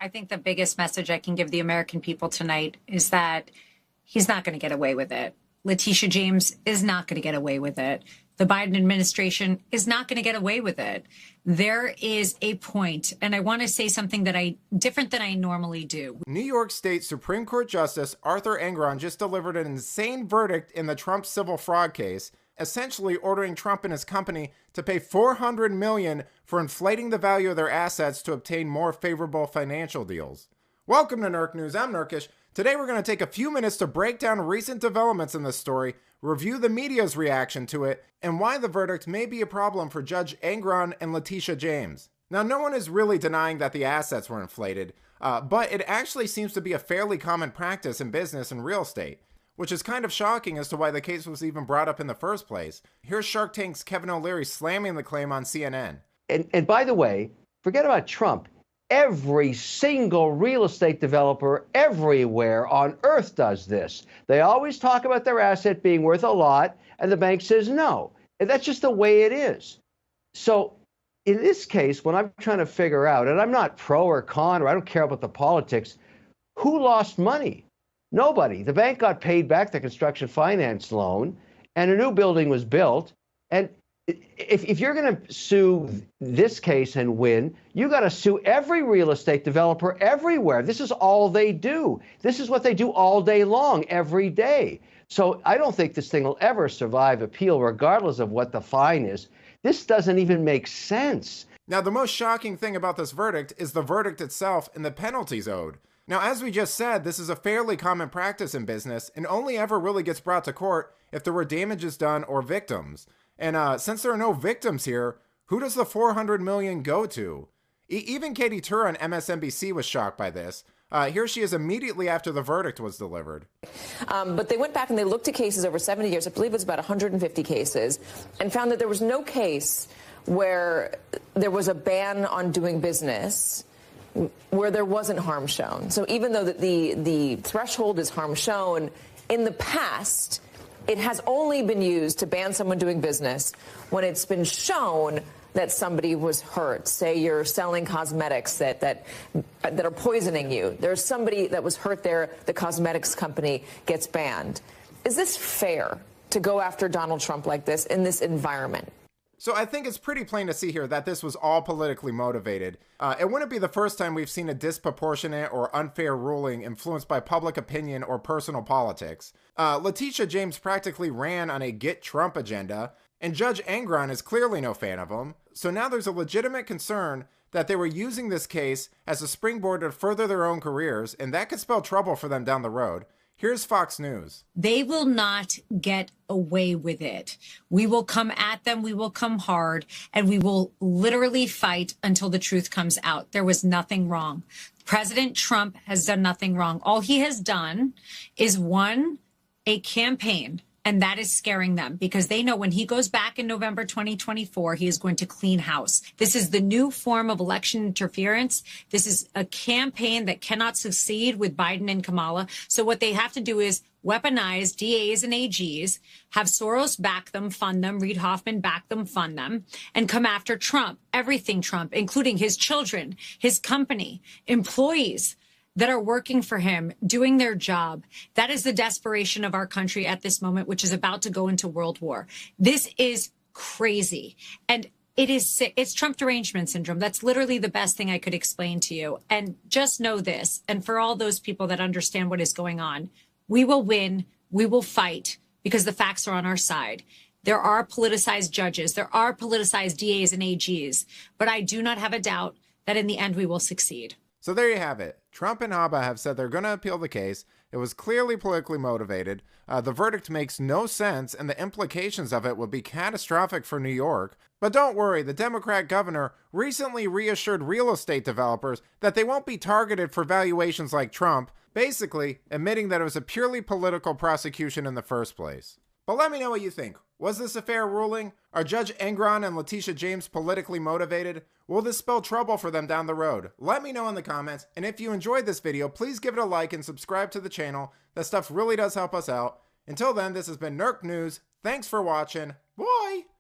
I think the biggest message I can give the American people tonight is that he's not going to get away with it. Letitia James is not going to get away with it. The Biden administration is not going to get away with it. There is a point, and I want to say something different than I normally do. New York State Supreme Court Justice Arthur Engoron just delivered an insane verdict in the Trump civil fraud case, essentially ordering Trump and his company to pay $400 million for inflating the value of their assets to obtain more favorable financial deals. Welcome to Nurk News. I'm Nurkish. Today we're going to take a few minutes to break down recent developments in this story, review the media's reaction to it, and why the verdict may be a problem for Judge Engoron and Letitia James. Now, no one is really denying that the assets were inflated, but it actually seems to be a fairly common practice in business and real estate, which is kind of shocking as to why the case was even brought up in the first place. Here's Shark Tank's Kevin O'Leary slamming the claim on CNN. And by the way, forget about Trump. Every single real estate developer everywhere on earth does this. They always talk about their asset being worth a lot, and the bank says no. And that's just the way it is. So in this case, when I'm trying to figure out, and I'm not pro or con, or I don't care about the politics, who lost money? Nobody. The bank got paid back the construction finance loan, and a new building was built. And if you're going to sue this case and win, you got to sue every real estate developer everywhere. This is all they do. This is what they do all day long, every day. So I don't think this thing will ever survive appeal, regardless of what the fine is. This doesn't even make sense. Now, the most shocking thing about this verdict is the verdict itself and the penalties owed. Now, as we just said, this is a fairly common practice in business and only ever really gets brought to court if there were damages done or victims. And since there are no victims here, who does the $400 million go to? Even Katy Tur on MSNBC was shocked by this. Here she is immediately after the verdict was delivered. But they went back and they looked at cases over 70 years, I believe it's about 150 cases, and found that there was no case where there was a ban on doing business where there wasn't harm shown. So even though the threshold is harm shown, in the past, it has only been used to ban someone doing business when it's been shown that somebody was hurt. Say you're selling cosmetics that are poisoning you. There's somebody that was hurt there, the cosmetics company gets banned. Is this fair to go after Donald Trump like this in this environment? So I think it's pretty plain to see here that this was all politically motivated. It wouldn't be the first time we've seen a disproportionate or unfair ruling influenced by public opinion or personal politics. Letitia James practically ran on a Get Trump agenda, and Judge Engoron is clearly no fan of him. So now there's a legitimate concern that they were using this case as a springboard to further their own careers, and that could spell trouble for them down the road. Here's Fox News. They will not get away with it. We will come at them. We will come hard, and we will literally fight until the truth comes out. There was nothing wrong. President Trump has done nothing wrong. All he has done is won a campaign. And that is scaring them because they know when he goes back in November 2024, he is going to clean house. This is the new form of election interference. This is a campaign that cannot succeed with Biden and Kamala. So what they have to do is weaponize DAs and AGs, have Soros back them, fund them, Reid Hoffman back them, fund them, and come after Trump, everything Trump, including his children, his company, employees that are working for him, doing their job. That is the desperation of our country at this moment, which is about to go into world war. This is crazy. And it is sick. It's Trump derangement syndrome. That's literally the best thing I could explain to you. And just know this, and for all those people that understand what is going on, we will win. We will fight because the facts are on our side. There are politicized judges. There are politicized DAs and AGs. But I do not have a doubt that in the end we will succeed. So there you have it. Trump and Habba have said they're going to appeal the case. It was clearly politically motivated. The verdict makes no sense, and the implications of it would be catastrophic for New York. But don't worry, the Democrat governor recently reassured real estate developers that they won't be targeted for valuations like Trump, basically admitting that it was a purely political prosecution in the first place. But let me know what you think. Was this a fair ruling? Are Judge Engoron and Letitia James politically motivated? Will this spell trouble for them down the road? Let me know in the comments, and if you enjoyed this video, please give it a like and subscribe to the channel. That stuff really does help us out. Until then, this has been Nurk News. Thanks for watching. Bye!